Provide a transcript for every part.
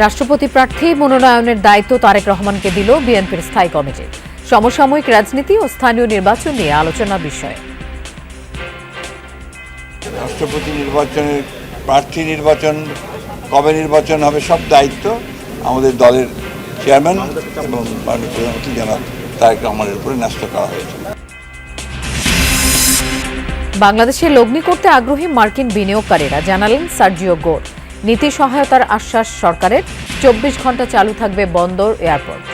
রাষ্ট্রপতি প্রার্থী মনোনয়নের দায়িত্ব তারেক রহমানকে দিল বিএনপির স্থায়ী কমিটি। সমসাময়িক রাজনীতি ও স্থানীয় নির্বাচন নিয়ে আলোচনার বিষয়। রাষ্ট্রপতি নির্বাচনের প্রার্থী নির্বাচন, কবে নির্বাচন হবে, সব দায়িত্ব আমাদের দলের চেয়ারম্যান এবং মাননীয় প্রধানমন্ত্রী জনাব তারেক রহমানের উপরে ন্যস্ত করা হয়েছে। বাংলাদেশে লগ্নি করতে আগ্রহী মার্কিন বিনিয়োগকারীরা জানালেন সার্জিও গোর। নীতি সহায়তার আশ্বাস সরকারের, 24 ঘন্টা চালু থাকবে বন্দর এয়ারপোর্ট।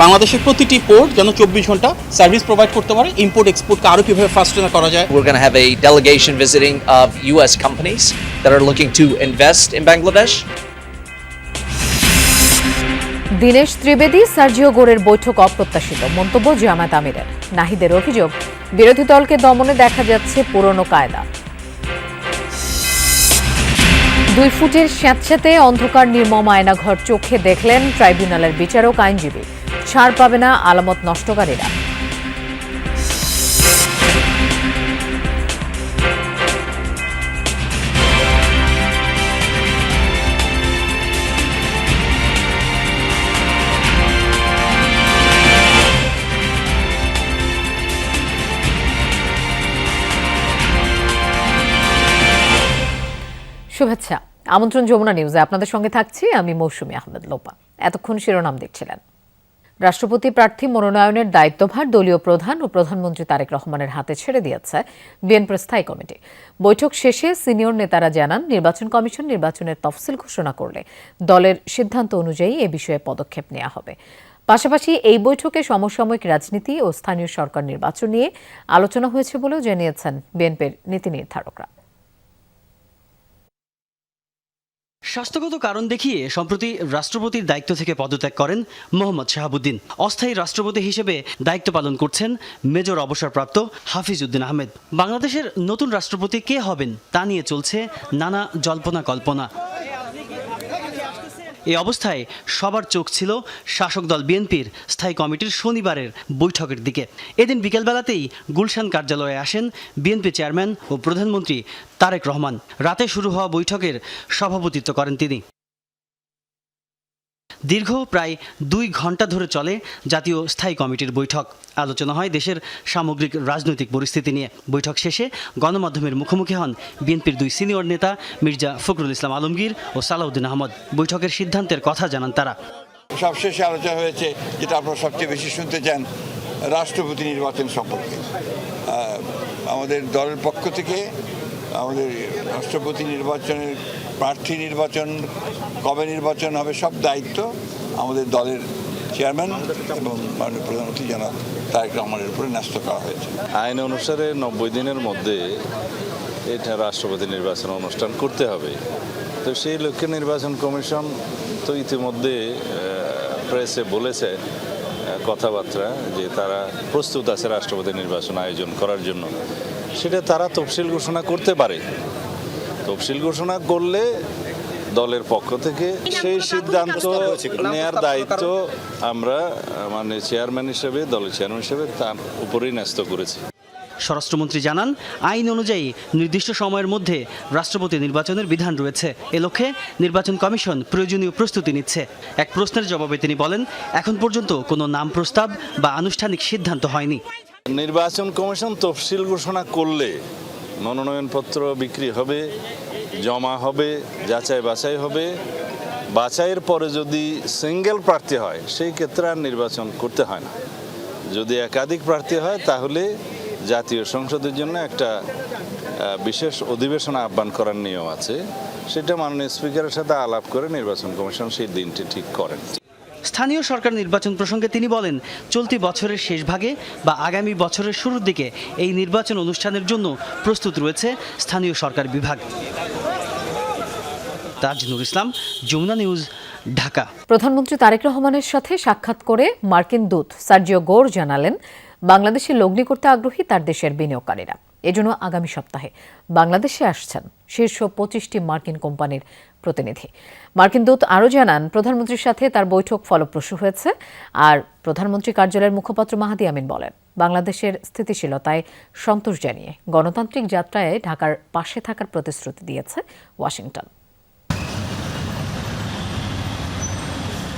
বাংলাদেশের প্রতিটি পোর্ট যেন 24 ঘন্টা সার্ভিস প্রোভাইড করতে পারে। ইম্পোর্ট এক্সপোর্টকে আরো কিভাবে ফাস্টেনার করা যায়। We're going to have a delegation visiting of US companies that are looking to invest in Bangladesh. Dinesh Trivedi, Sergio গোরের বৈঠক অপ্রত্যাশিত, মন্তব্য জামায়াত আমিরের। নাহিদের অভিযোগ, বিরোধী দলকে দমনে দেখা যাচ্ছে পুরনো কায়দা। 2 ফুটের স্যাঁতস্যাঁতে অন্ধকার নির্মম আয়নাঘর চোখে দেখলেন ট্রাইব্যুনালের বিচারক, আইনজীবী। ছাড় পাবে না আলামত নষ্টকারীরা। শুভেচ্ছা, আমন্ত্রণ যমুনা নিউজে আপনাদের সঙ্গে থাকছি আমি মৌসুমী আহমেদ লোপা। এতক্ষণ শিরোনাম দেখছিলেন। রাষ্ট্রপতি প্রার্থী মনোনয়নের দায়িত্বভার দলীয় প্রধান ও প্রধানমন্ত্রী তারেক রহমানের হাতে ছেড়ে দিয়েছে বিএনপির স্থায়ী কমিটি। বৈঠক শেষে সিনিয়র নেতারা জানান, নির্বাচন কমিশন নির্বাচনের তফসিল ঘোষণা করলে দলের সিদ্ধান্ত অনুযায়ী এ বিষয়ে পদক্ষেপ নেওয়া হবে। পাশাপাশি এই বৈঠকে সমসাময়িক রাজনীতি ও স্থানীয় সরকার নির্বাচন নিয়ে আলোচনা হয়েছে বলেও জানিয়েছেন বিএনপির নীতি নির্ধারকরা। স্বাস্থ্যগত কারণ দেখিয়ে সম্প্রতি রাষ্ট্রপতির দায়িত্ব থেকে পদত্যাগ করেন মোহাম্মদ শাহাবুদ্দিন। অস্থায়ী রাষ্ট্রপতি হিসেবে দায়িত্ব পালন করছেন মেজর অবসরপ্রাপ্ত হাফিজ উদ্দিন আহমেদ। বাংলাদেশের নতুন রাষ্ট্রপতি কে হবেন তা নিয়ে চলছে নানা জল্পনা কল্পনা। এই অবস্থায় সবার চোখ ছিল শাসক দল বিএনপির স্থায়ী কমিটির শনিবারের বৈঠকের দিকে। এদিন বিকেলবেলাতেই গুলশান কার্যালয়ে আসেন বিএনপি চেয়ারম্যান ও প্রধানমন্ত্রী তারেক রহমান। রাতে শুরু হওয়া বৈঠকের সভাপতিত্ব করেন তিনি। দীর্ঘ প্রায় 2 ঘন্টা ধরে চলে জাতীয় স্থায়ী কমিটির বৈঠক। আলোচনা হয় দেশের সামগ্রিক রাজনৈতিক পরিস্থিতি নিয়ে। বৈঠক শেষে গণমাধ্যমের মুখোমুখি হন বিএনপির 2 সিনিয়র নেতা মির্জা ফখরুল ইসলাম আলমগীর ও সালাউদ্দিন আহমদ। বৈঠকের সিদ্ধান্তের কথা জানান তারা। সবশেষে আলোচনা হয়েছে, যেটা আপনারা সবচেয়ে বেশি শুনতে চান, রাষ্ট্রপতি নির্বাচন সম্পর্কে। আমাদের দলের পক্ষ থেকে আমাদের রাষ্ট্রপতি নির্বাচনের প্রার্থী নির্বাচন, কবে নির্বাচন হবে, সব দায়িত্ব আমাদের দলের চেয়ারম্যান এবং মাননীয় প্রধানমন্ত্রী জনাব তারেক রহমানের উপরে ন্যস্ত করা হয়েছে। আইন অনুসারে 90 দিনের মধ্যে এটা রাষ্ট্রপতি নির্বাচন অনুষ্ঠান করতে হবে। তো সেই লক্ষ্যে নির্বাচন কমিশন তো ইতিমধ্যে প্রেসে বলেছে কথাবার্তা যে তারা প্রস্তুত আছে রাষ্ট্রপতি নির্বাচন আয়োজন করার জন্য। সেটা তারা তফসিল ঘোষণা করতে পারে। তফসিল ঘোষণা করলে দলের পক্ষ থেকে সেই সিদ্ধান্ত নেয়ার দায়িত্ব আমরা মানে চেয়ারম্যান হিসেবে, দলের চেয়ারম্যান হিসেবে তার উপরেই ন্যস্ত করেছি। স্বরাষ্ট্রমন্ত্রী জানান, আইন অনুযায়ী নির্দিষ্ট সময়ের মধ্যে রাষ্ট্রপতি নির্বাচনের বিধান রয়েছে। এ লক্ষ্যে নির্বাচন কমিশন প্রয়োজনীয় প্রস্তুতি নিচ্ছে। এক প্রশ্নের জবাবে তিনি বলেন, এখন পর্যন্ত কোনো নাম প্রস্তাব বা আনুষ্ঠানিক সিদ্ধান্ত হয়নি। নির্বাচন কমিশন তফসিল ঘোষণা করলে মনোনয়নপত্র বিক্রি হবে, জমা হবে, যাচাই বাছাই হবে। বাছাইয়ের পরে যদি সিঙ্গেল প্রার্থী হয় সেই ক্ষেত্রে আর নির্বাচন করতে হয় না। যদি একাধিক প্রার্থী হয় তাহলে জাতীয় সংসদের জন্য একটা বিশেষ অধিবেশন আহ্বান করার নিয়ম আছে। সেটা মাননীয় স্পিকারের সাথে আলাপ করে নির্বাচন কমিশন সেই দিনটি ঠিক করেন। স্থানীয় সরকার নির্বাচন প্রসঙ্গে তিনি বলেন, চলতি বছরের শেষ ভাগে বা আগামী বছরের শুরুর দিকে এই নির্বাচন অনুষ্ঠানের জন্য প্রস্তুত রয়েছে স্থানীয় সরকার বিভাগ। তাজনুর ইসলাম, যমুনা নিউজ, ঢাকা। প্রধানমন্ত্রী তারেক রহমানের সাথে সাক্ষাৎ করে মার্কিন দূত সার্জিও গোর জানালেন, বাংলাদেশে লগ্নি করতে আগ্রহী তার দেশের বিনিয়োগকারীরা। এজন্য আগামী সপ্তাহে বাংলাদেশে আসছেন শীর্ষ 25টি মার্কিন কোম্পানির প্রতিনিধি। মার্কিন দূত আরও জানান, প্রধানমন্ত্রীর সাথে তার বৈঠক ফলপ্রসূ হয়েছে। আর প্রধানমন্ত্রী কার্যালয়ের মুখপাত্র মাহাদি আমিন বলেন, বাংলাদেশের স্থিতিশীলতায় সন্তোষ জানিয়ে গণতান্ত্রিক যাত্রায় ঢাকার পাশে থাকার প্রতিশ্রুতি দিয়েছে ওয়াশিংটন।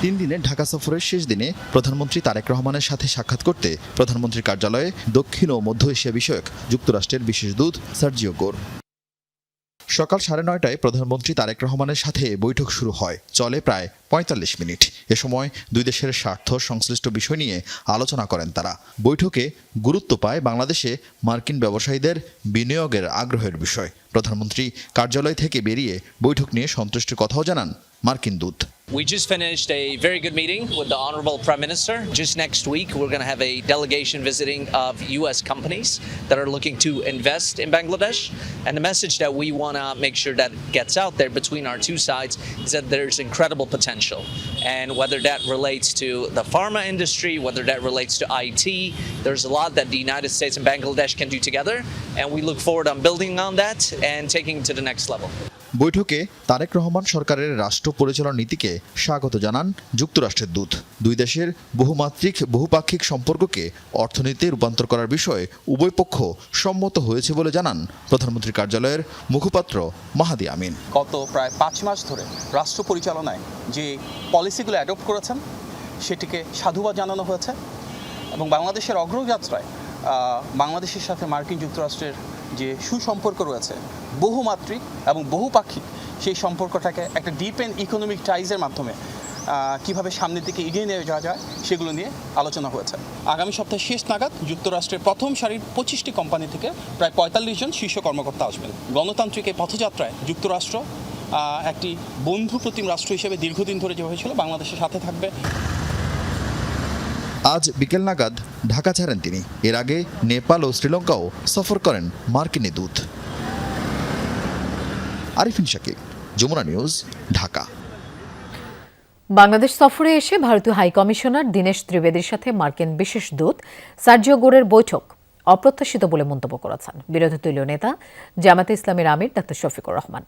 3 দিনের ঢাকা সফরের শেষ দিনে প্রধানমন্ত্রী তারেক রহমানের সাথে সাক্ষাৎ করতে প্রধানমন্ত্রীর কার্যালয়ে দক্ষিণ ও মধ্য এশিয়া বিষয়ক যুক্তরাষ্ট্রের বিশেষ দূত সার্জিও গোর। সকাল 9:30টায় প্রধানমন্ত্রী তারেক রহমানের সাথে বৈঠক শুরু হয়, চলে প্রায় 45 মিনিট। এ সময় দুই দেশের স্বার্থ সংশ্লিষ্ট বিষয় নিয়ে আলোচনা করেন তারা। বৈঠকে গুরুত্ব পায় বাংলাদেশে মার্কিন ব্যবসায়ীদের বিনিয়োগের আগ্রহের বিষয়। প্রধানমন্ত্রী কার্যালয় থেকে বেরিয়ে বৈঠক নিয়ে সন্তুষ্টির কথাও জানান মার্কিন দূত। We just finished a very good meeting with the Honorable Prime Minister. Just next week, we're going to have a delegation visiting of U.S. companies that are looking to invest in Bangladesh. And the message that we want to make sure that gets out there between our two sides is that there's incredible potential. And whether that relates to the pharma industry, whether that relates to IT, there's a lot that the United States and Bangladesh can do together. And we look forward on building on that and taking it to the next level. বৈঠকে তারেক রহমান সরকারের রাষ্ট্র পরিচালনা নীতিকে স্বাগত জানান যুক্তরাষ্ট্রের দূত। দুই দেশের বহুমাত্রিক বহুপাক্ষিক সম্পর্ককে অর্থনীতিতে রূপান্তর করার বিষয়ে উভয় পক্ষ সম্মত হয়েছে বলে জানান প্রধানমন্ত্রীর কার্যালয়ের মুখপাত্র মাহাদি আমিন। গত প্রায় 5 মাস ধরে রাষ্ট্র পরিচালনায় যে পলিসিগুলো অ্যাডপ্ট করেছেন সেটিকে সাধুবাদ জানানো হয়েছে এবং বাংলাদেশের অগ্রযাত্রায় বাংলাদেশের সাথে মার্কিন যুক্তরাষ্ট্রের যে সুসম্পর্ক রয়েছে বহুমাত্রিক এবং বহুপাক্ষিক, সেই সম্পর্কটাকে একটা ডিপ এন্ড ইকোনমিক টাইজের মাধ্যমে কিভাবে সামনের দিকে এগিয়ে নিয়ে যাওয়া যায় সেগুলো নিয়ে আলোচনা হয়েছে। আগামী সপ্তাহের শেষ নাগাদ যুক্তরাষ্ট্রের প্রথম সারির 25টি কোম্পানি থেকে প্রায় 45 জন শীর্ষ কর্মকর্তা আসবেন। গণতান্ত্রিক এই পথযাত্রায় যুক্তরাষ্ট্র একটি বন্ধু প্রতিম রাষ্ট্র হিসেবে দীর্ঘদিন ধরে যেভাবে ছিল বাংলাদেশের সাথে থাকবে। আজ বিকেল নাগাদ ঢাকা ছাড়েন তিনি। এর আগে নেপাল ও শ্রীলঙ্কাও সফর করেন মার্কিন দূত। আরিফিন শাকিব, যমুনা নিউজ, ঢাকা। বাংলাদেশ সফরে এসে ভারতীয় হাই কমিশনার দীনেশ ত্রিবেদীর সাথে মার্কিন বিশেষ দূত সার্জিও গোরের বৈঠক অপ্রত্যাশিত বলে মন্তব্য করেছেন বিরোধী দলীয় নেতা জামায়াতে ইসলামীর আমির ডাক্তার শফিকুর রহমান।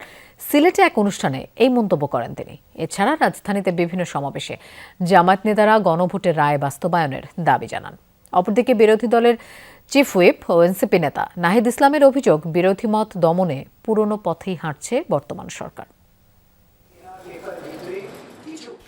সিলেটে এক অনুষ্ঠানে এই মন্তব্য করেন তিনি। এছাড়া রাজধানীতে বিভিন্ন সমাবেশে জামায়াত নেতারা গণভোটের রায় বাস্তবায়নের দাবি জানান। অপরদিকে বিরোধী দলের চিফ হুইপ ও এনসিপি নেতা নাহিদ ইসলামের অভিযোগ, বিরোধী মত দমনে পুরনো পথেই হাঁটছে বর্তমান সরকার।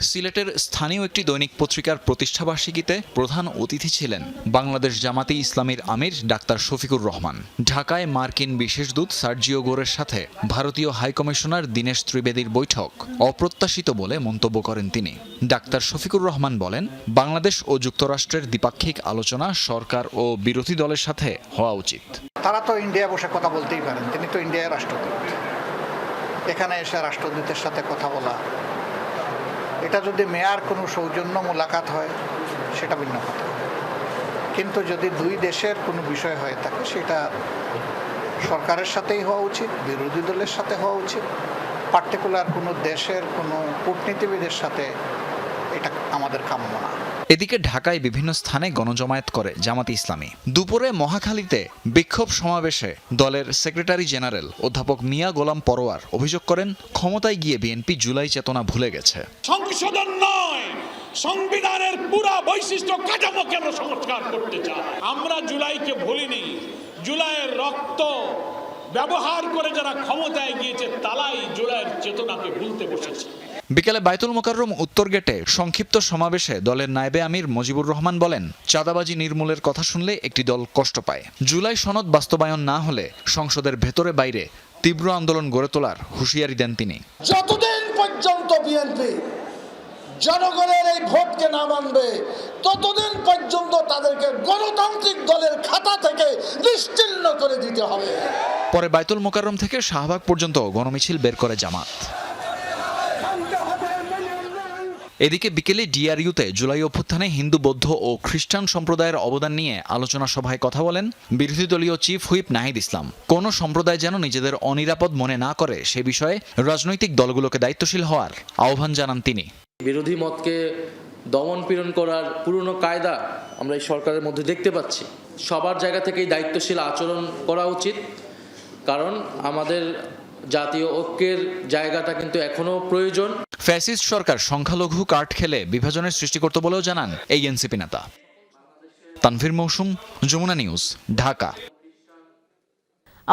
সিলেটের স্থানীয় একটি দৈনিক পত্রিকার প্রতিষ্ঠাবার্ষিকীতে প্রধান অতিথি ছিলেন বাংলাদেশ জামাতে ইসলামীর আমির ডাক্তার শফিকুর রহমান। ঢাকায় মার্কিন বিশেষ দূত সার্জিও গোরের সাথে ভারতীয় হাইকমিশনার দীনেশ ত্রিবেদীর বৈঠক অপ্রত্যাশিত বলে মন্তব্য করেন তিনি। ডাক্তার শফিকুর রহমান বলেন, বাংলাদেশ ও যুক্তরাষ্ট্রের দ্বিপাক্ষিক আলোচনা সরকার ও বিরোধী দলের সাথে হওয়া উচিত। তারা তো ইন্ডিয়া বসে কথা বলতেই পারেন, তিনি তো ইন্ডিয়ার রাষ্ট্রদূত। এখানে এসে রাষ্ট্রদূতের সাথে কথা বলা, এটা যদি মেয়ার কোনো সৌজন্য মোলাকাত হয় সেটা ভিন্ন কথা, কিন্তু যদি দুই দেশের কোনো বিষয় হয়ে থাকে সেটা সরকারের সাথেই হওয়া উচিত, বিরোধী দলের সাথে হওয়া উচিত। পার্টিকুলার কোনো দেশের কোনো কূটনীতিবিদের সাথে এটা আমাদের কাম্য না। এদিকে ঢাকায় বিভিন্ন স্থানে গণজমায়েত করে জামাতে ইসলামী। দুপুরে মহাখালীতে বিক্ষোভ সমাবেশে দলের সেক্রেটারি জেনারেল অধ্যাপক মিয়া গোলাম পরোয়ার অভিযোগ করেন, ক্ষমতায় গিয়ে বিএনপি জুলাই চেতনা ভুলে গেছে। সংশোধন নয়, সংবিধানের পুরো বৈশিষ্ট্য কাঠামোকে আমরা সংস্কার করতে চাই। আমরা জুলাইকে ভুলিনি, জুলাইয়ের রক্ত ব্যবহার করে যারা ক্ষমতায় গিয়েছে তারাই জুলাইয়ের চেতনাকে ভুলতে বসেছে। বিকেলে বায়তুল মোকাররম উত্তর গেটে সংক্ষিপ্ত সমাবেশে দলের নায়েবে আমির মুজিবুর রহমান বলেন, চাঁদাবাজি নির্মূলের কথা শুনলে একটি দল কষ্ট পায়। জুলাই সনদ বাস্তবায়ন না হলে সংসদের ভেতরে বাইরে তীব্র আন্দোলন গড়ে তোলার হুঁশিয়ারি দেন তিনি। যতদিন পর্যন্ত বিএনপি জনগণের এই ভোটকে না মানবে ততদিন পর্যন্ত তাদেরকে গণতান্ত্রিক দলের খাতা থেকে নিশ্চিহ্ন করে দিতে হবে। পরে বায়তুল মোকাররম থেকে শাহবাগ পর্যন্ত গণমিছিল বের করে জামাত। এদিকে বিকেলে ডিআরইউতে জুলাই অভ্যুত্থানে হিন্দু, বৌদ্ধ ও খ্রিস্টান সম্প্রদায়ের অবদান নিয়ে আলোচনা সভায় কথা বলেন বিরোধী দলীয় চিফ হুইপ নাহিদ ইসলাম। কোন সম্প্রদায় যেন নিজেদের অনিরাপদ মনে না করে সে বিষয়ে রাজনৈতিক দলগুলোকে দায়িত্বশীল হওয়ার আহ্বান জানান তিনি। বিরোধী মতকে দমন পীড়ন করার পুরনো কায়দা আমরা এই সরকারের মধ্যে দেখতে পাচ্ছি। সবার জায়গা থেকেই দায়িত্বশীল আচরণ করা উচিত, কারণ আমাদের জাতীয় ঐক্যের জায়গাটা কিন্তু এখনো প্রয়োজন। ফ্যাসিস্ট সরকার সংখ্যালঘু কার্ড খেলে বিভাজনের সৃষ্টি করতে বলেও জানান এই এনসিপি নেতা। তানভীর মৌসুম, যমুনা নিউজ, ঢাকা।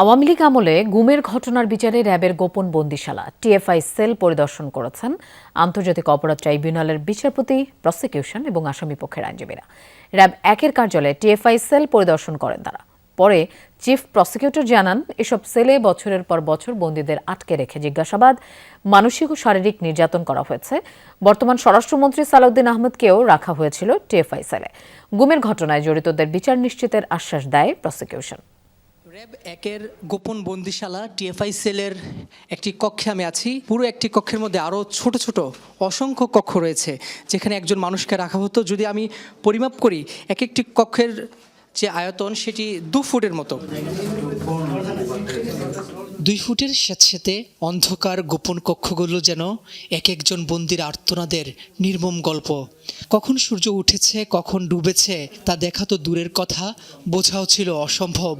আওয়ামী লীগ আমলে গুমের ঘটনার বিচারে র্যাবের গোপন বন্দিশালা টিএফআই সেল পরিদর্শন করেছেন আন্তর্জাতিক অপরাধ ট্রাইব্যুনালের বিচারপতি, প্রসিকিউশন এবং আসামি পক্ষের আইনজীবীরা। র্যাব 1-এর কার্যালয়ে টিএফআই সেল পরিদর্শন করেন তারা। পরে চিফ প্রসিকিউটর জানান, এসব সেলে বছরের পর বছর বন্দীদের আটকে রেখে জিজ্ঞাসাবাদ, মানসিক ও শারীরিক নির্যাতন করা হয়েছে। বর্তমান স্বরাষ্ট্রমন্ত্রী সালাউদ্দিন আহমেদকেও রাখা হয়েছিল টিএফআই সেলে। গুমের ঘটনায় জড়িতদের বিচার নিশ্চিতের আশ্বাস দেয় প্রসিকিউশন। র্যাব 1-এর গোপন বন্দিশালা টিএফআই সেলের একটি কক্ষে আমি আছি। পুরো একটি কক্ষের মধ্যে আরও ছোট ছোট অসংখ্য কক্ষ রয়েছে, যেখানে একজন মানুষকে রাখা হতো। যদি আমি পরিমাপ করি, এক একটি কক্ষের যে আয়তন সেটি 2 ফুটের মতো। 2 ফুটের স্যাঁতস্যাঁতে অন্ধকার গোপন কক্ষগুলো যেন এক একজন বন্দির আর্তনাদের নির্মম গল্প। কখন সূর্য উঠেছে, কখন ডুবেছে তা দেখা তো দূরের কথা, বোঝাও ছিল অসম্ভব।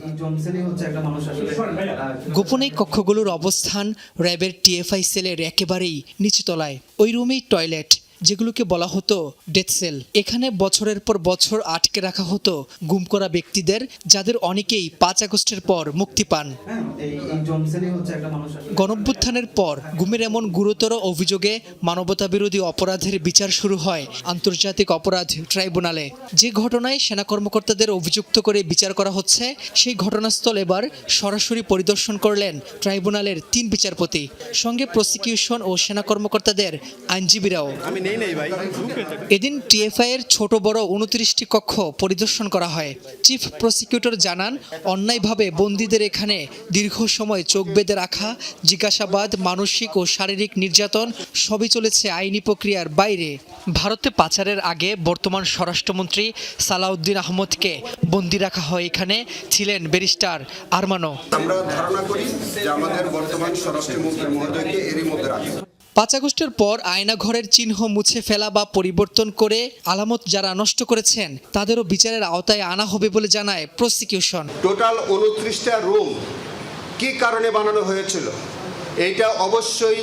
গোপন এই কক্ষগুলোর অবস্থান র্যাবের টিএফআই সেলের একেবারেই নিচতলায়। ওই রুমেই টয়লেট, যেগুলোকে বলা হতো ডেথ সেল। এখানে বছরের পর বছর আটকে রাখা হতো গুম করা ব্যক্তিদের, যাদের অনেকেই 5 আগস্টের পর মুক্তি পান। গণঅভ্যুত্থানের পর গুমের এমন গুরুতর অভিযোগে মানবতাবিরোধী অপরাধের বিচার শুরু হয় আন্তর্জাতিক অপরাধ ট্রাইব্যুনালে। যে ঘটনায় সেনা কর্মকর্তাদের অভিযুক্ত করে বিচার করা হচ্ছে, সেই ঘটনাস্থল এবার সরাসরি পরিদর্শন করলেন ট্রাইব্যুনালের 3 বিচারপতি, সঙ্গে প্রসিকিউশন ও সেনা কর্মকর্তাদের আইনজীবীরাও। এদিন টিএফআই এর ছোট বড় 29টি কক্ষ পরিদর্শন করা হয়। চিফ প্রসিকিউটর জানান, অন্যায়ভাবে বন্দীদের এখানে দীর্ঘ সময় চোখ বেঁধে রাখা, জিজ্ঞাসাবাদ, মানসিক ও শারীরিক নির্যাতন সবই চলেছে আইনি প্রক্রিয়ার বাইরে। ভারতে পাচারের আগে বর্তমান স্বরাষ্ট্রমন্ত্রী সালাউদ্দিন আহমদকে বন্দী রাখা হয় এখানে, ছিলেন ব্যারিস্টার আরমানো। আমরা ধারণা করি যে আমাদের বর্তমান স্বরাষ্ট্রমন্ত্রী মহোদয়কে এরই মধ্যে রাখা। 5 আগস্টের পর আয়নাঘরের চিহ্ন মুছে ফেলা বা পরিবর্তন করে আলামত যারা নষ্ট করেছেন, তাদেরও বিচারের আওতায় আনা হবে বলে জানায় প্রসিকিউশন। টোটাল 29টা রুম কি কারণে বানানো হয়েছিল, এইটা অবশ্যই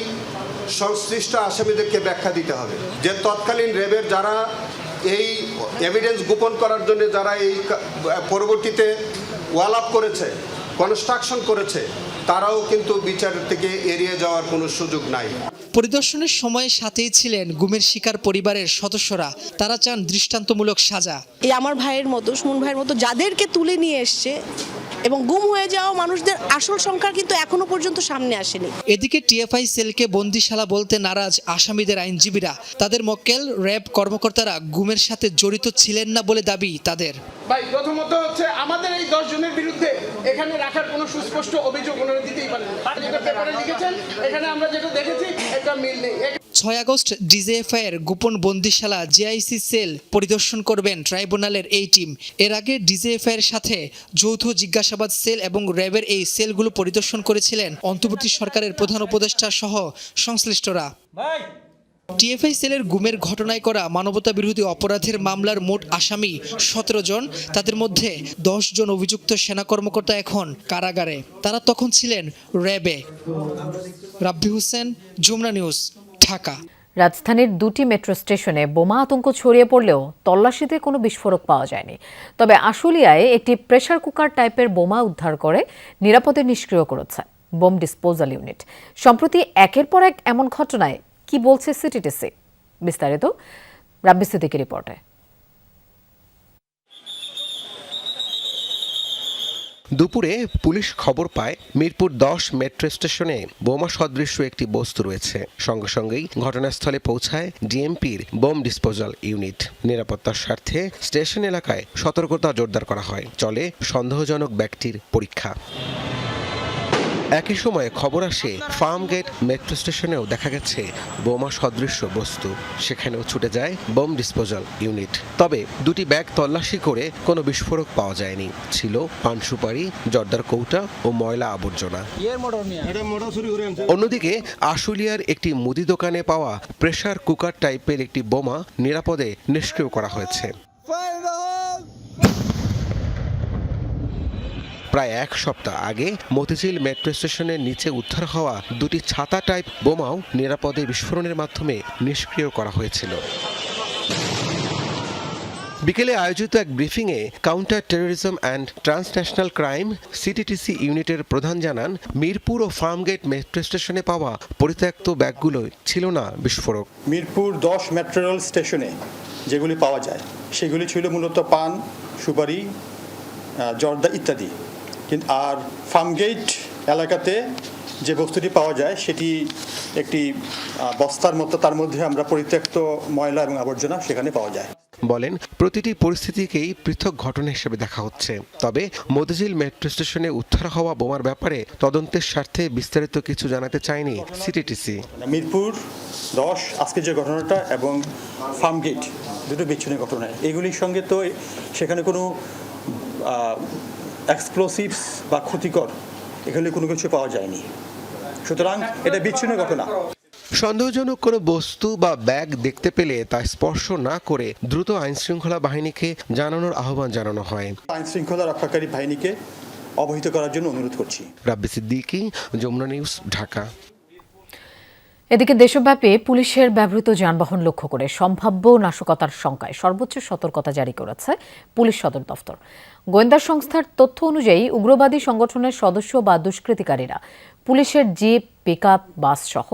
সংশ্লিষ্ট আসামিদেরকে ব্যাখ্যা দিতে হবে। যে তৎকালীন র্যাবের যারা এই এভিডেন্স গোপন করার জন্য যারা এই পরবর্তীতে ওয়াল আপ করেছে, কনস্ট্রাকশন করেছে, তারাও কিন্তু বিচার থেকে এড়িয়ে যাওয়ার কোনো সুযোগ নাই। পরিদর্শনের সময় সাথেই ছিলেন গুমের শিকার পরিবারের সদস্যরা। তারা চান দৃষ্টান্তমূলক সাজা। এই আমার ভাইয়ের মতো, সুমন ভাইয়ের মতো যাদেরকে তুলে নিয়ে এসছে এবং গুম হয়ে যাওয়া মানুষদের আসল সংখ্যা কিন্তু এখনো পর্যন্ত সামনে আসেনি। এদিকে টিএফআই সেলকে বন্দিশালা বলতে নারাজ আসামিদের আইনজীবীরা। তাদের মক্কেল র্যাব কর্মকর্তারা গুমের সাথে জড়িত ছিলেন না বলে দাবি তাদের। ভাই, প্রথমত হচ্ছে আমাদের এই 10 জনের বিরুদ্ধে এখানে রাখার কোনো সুস্পষ্ট অভিযোগ ওনারা দিতেই পারেন। যেটা পেপারে লিখেছেন, এখানে আমরা যেটা দেখেছি একটা মিল নেই। 6 আগস্ট ডিজিএফআই এর গোপন বন্দিশালা জেআইসি সেল পরিদর্শন করবেন ট্রাইব্যুনালের এই টিম। এর আগে ডিজিএফআই এর সাথে যৌথ জিজ্ঞাসাবাদ সেল এবং র্যাবের এই সেলগুলো পরিদর্শন করেছিলেন অন্তর্বর্তী সরকারের প্রধান উপদেষ্টা সহ সংশ্লিষ্টরা। টিএফআই সেলের গুমের ঘটনায় করা মানবতাবিরোধী অপরাধের মামলার মোট আসামি 17 জন। তাদের মধ্যে 10 জন অভিযুক্ত সেনা কর্মকর্তা এখন কারাগারে। তারা তখন ছিলেন র্যাবে। রাব্বি হোসেন, যমুনা নিউজ, ঢাকা। রাজধানীর 2টি মেট্রো স্টেশনে বোমা আতঙ্ক ছড়িয়ে পড়লেও তল্লাশিতে কোনো বিস্ফোরক পাওয়া যায়নি। তবে আশুলিয়ায় একটি প্রেসার কুকার টাইপের বোমা উদ্ধার করে নিরাপদে নিষ্ক্রিয় করেছে বোম ডিসপোজাল ইউনিট। সম্প্রতি একের পর এক এমন ঘটনায় কি বলছে সিটিটিসি, বিস্তারিত রাব্বি সিদ্দিকীর রিপোর্টে। দুপুরে পুলিশ খবর পায় মিরপুর 10 মেট্রো স্টেশনে বোমা সদৃশ্য একটি বস্তু রয়েছে। সঙ্গে সঙ্গেই ঘটনাস্থলে পৌঁছায় ডিএমপির বোম ডিসপোজাল ইউনিট। নিরাপত্তার স্বার্থে স্টেশন এলাকায় সতর্কতা জোরদার করা হয়। চলে সন্দেহজনক ব্যক্তির পরীক্ষা। একই সময়ে খবর আসে ফার্মগেট মেট্রো স্টেশনেও দেখা গেছে বোমা সদৃশ্য বস্তু। সেখানেও ছুটে যায় বোম ডিসপোজাল ইউনিট। তবে 2টি ব্যাগ তল্লাশি করে কোনো বিস্ফোরক পাওয়া যায়নি। ছিল পান সুপারি, জর্দার কৌটা ও ময়লা আবর্জনা। অন্যদিকে আশুলিয়ার একটি মুদি দোকানে পাওয়া প্রেসার কুকার টাইপের একটি বোমা নিরাপদে নিষ্ক্রিয় করা হয়েছে। প্রায় 1 সপ্তাহ আগে মতিঝিল মেট্রো স্টেশনের নিচে উদ্ধার হওয়া 2টি ছাতা টাইপ বোমাও নিরাপদে বিস্ফোরণের মাধ্যমে নিষ্ক্রিয় করা হয়েছিল। বিকেলে আয়োজিত এক ব্রিফিংয়ে counter terrorism and transnational crime CTTC ইউনিটের প্রধান জানান, মিরপুর ও ফার্মগেট মেট্রো স্টেশনে পাওয়া পরিত্যক্ত ব্যাগগুলো ছিল না বিস্ফোরক। মিরপুর 10 মেট্রো রেল স্টেশনে যেগুলি পাওয়া যায় সেগুলি ছিল মূলত পান, সুপারি, জর্দা ইত্যাদি। কিন্তু আর ফার্মগেট এলাকাতে যে বস্তুটি পাওয়া যায় সেটি একটি বস্তার মতো, তার মধ্যে আমরা পরিত্যক্ত ময়লা এবং আবর্জনা সেখানে পাওয়া যায়। বলেন, প্রতিটি পরিস্থিতিকেই পৃথক ঘটনা হিসেবে দেখা হচ্ছে, তবে মতিঝিল মেট্রো স্টেশনে উদ্ধার হওয়া বোমার ব্যাপারে তদন্তের স্বার্থে বিস্তারিত কিছু জানাতে চায়নি সিটিটিসি। মিরপুর 10 আজকে যে ঘটনাটা এবং ফার্মগেট দুটো বিচ্ছিন্ন ঘটনা, এগুলির সঙ্গে তো সেখানে কোনো এক্সপ্লোসিভস বা ক্ষতিকর এখানে কোনো কিছু পাওয়া যায়নি, সুতরাং এটা বিচ্ছিন্ন ঘটনা। সন্দেহজনক কোনো বস্তু বা ব্যাগ দেখতে পেলে তা স্পর্শ না করে দ্রুত আইনশৃঙ্খলা বাহিনীকে জানানোর আহ্বান জানানো হয়। আইনশৃঙ্খলা রক্ষাকারী বাহিনীকে অবহিত করার জন্য অনুরোধ করছি। রাব্বি সিদ্দিকী, যমুনা নিউজ, ঢাকা। এদিকে দেশব্যাপী পুলিশের ব্যবহৃত যানবাহন লক্ষ্য করে সম্ভাব্য নাশকতার শঙ্কায় সর্বোচ্চ সতর্কতা জারি করেছে পুলিশ সদর দফতর। গোয়েন্দা সংস্থার তথ্য অনুযায়ী উগ্রবাদী সংগঠনের সদস্য বা দুষ্কৃতিকারীরা পুলিশের জিপ, পিকআপ, বাস সহ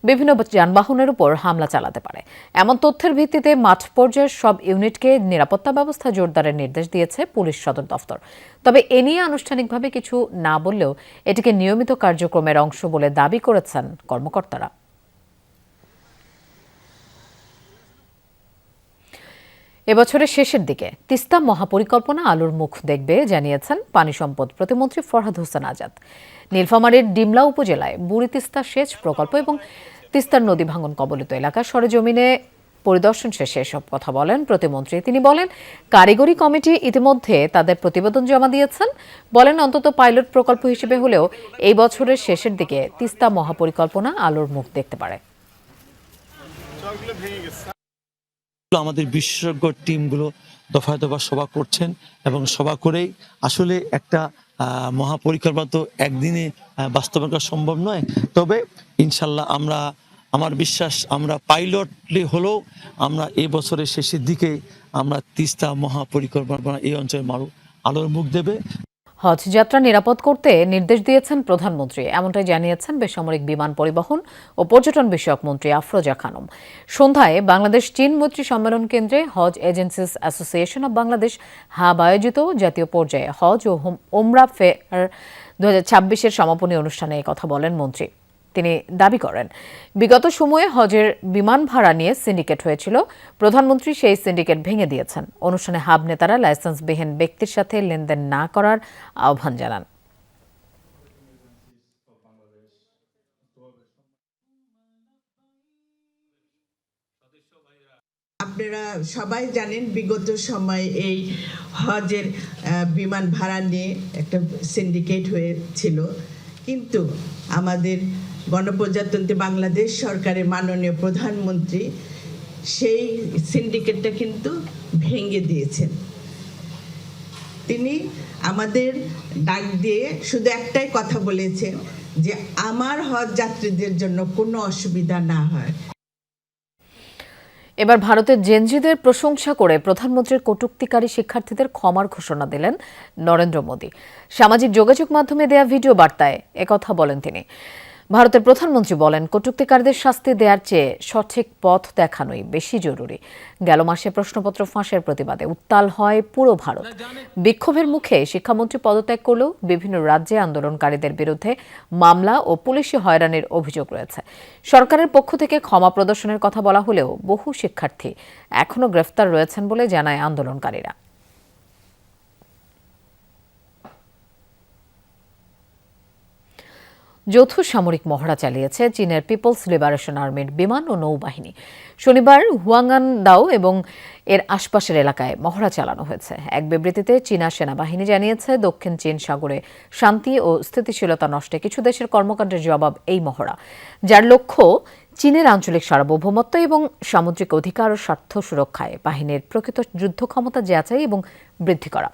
বিভিন্ন যানবাহনের উপর হামলা চালাতে পারে। এমন তথ্যের ভিত্তিতে মাঠ পর্যায়ের সব ইউনিটকে নিরাপত্তা ব্যবস্থা জোরদারের নির্দেশ দিয়েছে পুলিশ সদর দফতর। তবে এ নিয়ে আনুষ্ঠানিকভাবে কিছু না বললেও এটিকে নিয়মিত কার্যক্রমের অংশ বলে দাবি করেছেন কর্মকর্তারা। এবছরের শেষের দিকে তিস্তা মহাপরিকল্পনা আলোর মুখ দেখবে জানিয়েছেন পানি সম্পদ প্রতিমন্ত্রী ফরহাদ হোসেন আজাদ। নীলফামারীর ডিমলা উপজেলায় বুড়ি তিস্তা সেচ প্রকল্প এবং তিস্তার নদী ভাঙন কবলিত এলাকা সরেজমিনে পরিদর্শন শেষে এসব কথা বলেন প্রতিমন্ত্রী। তিনি বলেন, কারিগরি কমিটি ইতিমধ্যে তাদের প্রতিবেদন জমা দিয়েছেন। বলেন, অন্তত পাইলট প্রকল্প হিসেবে হলেও এই বছরের শেষের দিকে তিস্তা মহাপরিকল্পনা আলোর মুখ দেখতে পারে। আমাদের বিশেষজ্ঞ টিমগুলো দফায় দফা সভা করছেন এবং সভা করেই আসলে একটা মহাপরিকল্পনা তো একদিনে বাস্তবায়ন করা সম্ভব নয়। তবে ইনশাল্লাহ আমার বিশ্বাস আমরা পাইলটলি হলেও আমরা এই বছরের শেষের দিকে আমরা তিস্তা মহাপরিকল্পনা এই অঞ্চলে আলোর মুখ দেবে। হজ যাত্রা নিরাপদ করতে নির্দেশ দিয়েছেন প্রধানমন্ত্রী, এমনটাই জানিয়েছেন বেসামরিক বিমান পরিবহন ও পর্যটন বিষয়ক মন্ত্রী আফরোজা খানম। সন্ধ্যায় বাংলাদেশ চীন মৈত্রী সম্মেলন কেন্দ্রে হজ agencies association of Bangladesh HAAB আয়োজিত জাতীয় পর্যায়ে হজ ও ওমরা ফেয়ার 2026-এর সমাপনী অনুষ্ঠানে কথা বলেন মন্ত্রী। তিনি দাবি করেন, বিগত সময়ে হজের বিমান ভাড়া নিয়ে সিন্ডিকেট হয়েছিল, প্রধানমন্ত্রী সেই সিন্ডিকেট ভেঙে দিয়েছেন। অনুষ্ঠানে হাব নেতারা লাইসেন্সবিহীন ব্যক্তির সাথে লেনদেন না করার আহ্বান জানান। আপনারা সবাই জানেন বিগত সময়ে এই হজের বিমান ভাড়া নিয়ে একটা সিন্ডিকেট হয়েছিল, কিন্তু আমাদের গণপ্রজাতন্ত্রী বাংলাদেশ সরকারের মাননীয় প্রধানমন্ত্রী সেই সিন্ডিকেটটা কিন্তু ভেঙে দিয়েছেন। তিনি আমাদের ডাক দিয়ে শুধু একটাই কথা বলেছেন যে আমার হজ যাত্রীদের জন্য কোনো অসুবিধা না হয়। এবার ভারতের জেনজিদের প্রশংসা করে প্রধানমন্ত্রীর কটূক্তিকারী শিক্ষার্থীদের ক্ষমার ঘোষণা দিলেন নরেন্দ্র মোদী। সামাজিক যোগাযোগ মাধ্যমে দেয়া ভিডিও বার্তায় একথা বলেন তিনি। ভারতের প্রধানমন্ত্রী বলেন, কটূক্তিকারীদের শাস্তি দেওয়ার চেয়ে সঠিক পথ দেখানোই বেশি জরুরি। গেল মাসে প্রশ্নপত্র ফাঁসের প্রতিবাদে উত্তাল হয় পুরো ভারত। বিক্ষোভের মুখে শিক্ষামন্ত্রী পদত্যাগ করলেও বিভিন্ন রাজ্যে আন্দোলনকারীদের বিরুদ্ধে মামলা ও পুলিশি হয়রানির অভিযোগ রয়েছে। সরকারের পক্ষ থেকে ক্ষমা প্রদর্শনের কথা বলা হলেও বহু শিক্ষার্থী এখনো গ্রেফতার রয়েছেন বলে জানায় আন্দোলনকারীরা। যৌথ সামরিক মহড়া চালিয়েছে চীনের পিপলস লিবারেশন আর্মির বিমান ও নৌবাহিনী। শনিবার হুয়াংআনদাও এবং এর আশপাশের এলাকায় মহড়া চালানো হয়েছে। এক বিবৃতিতে চীনা সেনাবাহিনী জানিয়েছে, দক্ষিণ চীন সাগরে শান্তি ও স্থিতিশীলতা নষ্টে কিছু দেশের কর্মকাণ্ডের জবাব এই মহড়া, যার লক্ষ্য চীনের আঞ্চলিক সার্বভৌমত্ব এবং সামুদ্রিক অধিকার ও স্বার্থ সুরক্ষায় বাহিনীর প্রকৃত যুদ্ধ ক্ষমতা যাচাই এবং বৃদ্ধি করা।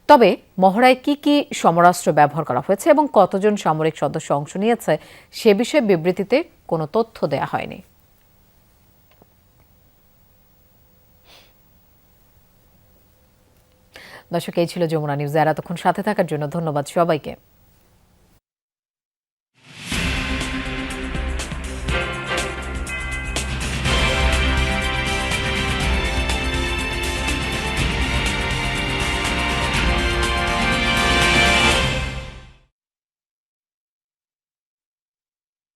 তবে মহড়ায় কি কি সমরাস্ত্র ব্যবহার করা হয়েছে এবং কতজন সামরিক সদস্য অংশ নিয়েছে সে বিষয়ে বিবৃতিতে কোনো তথ্য দেওয়া হয়নি। দর্শক, এই ছিল যমুনা নিউজ। আর এতক্ষণ সাথে থাকার জন্য ধন্যবাদ সবাইকে।